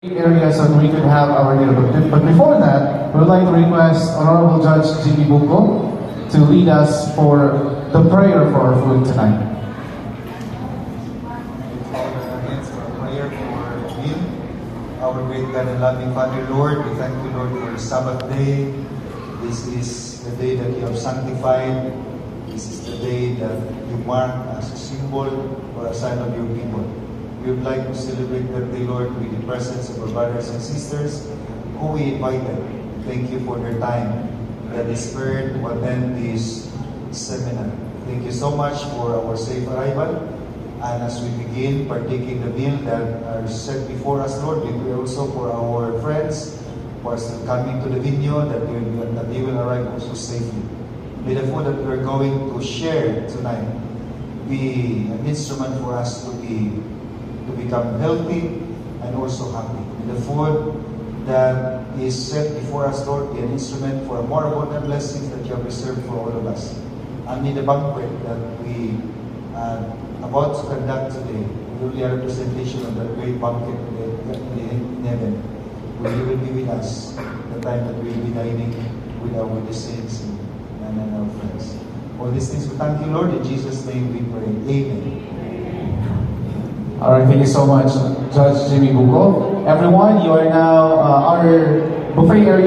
areas and we could have our dinner. But before that, we would like to request Honorable Judge Jimmy Buko to lead us for the prayer for our food tonight. Against for a prayer for our meal. Our great God and loving Father, Lord, we thank you, Lord, for Sabbath day. This is the day that you have sanctified. This is the day that you mark as a symbol or a sign of your people. We would like to celebrate that day, Lord, with the presence of our brothers and sisters who we invited. Thank you for their time that is spared to attend this seminar. Thank you so much for our safe arrival. And as we begin partaking the meal that are set before us, Lord, we pray also for our friends who are still coming to the vineyard that they will arrive also safely. May the food that we're going to share tonight be an instrument for us to become healthy and also happy. May the food that is set before us, Lord, be an instrument for more abundant blessings that you have reserved for all of us. And may the banquet that we are about to conduct today will be a representation of that great banquet in heaven, where you will be with us the time that we will be dining with our saints and our friends. All these things we thank you, Lord. In Jesus' name we pray. Amen. Alright, thank you so much, Judge Jimmy Buko. Everyone, you are now our buffet area.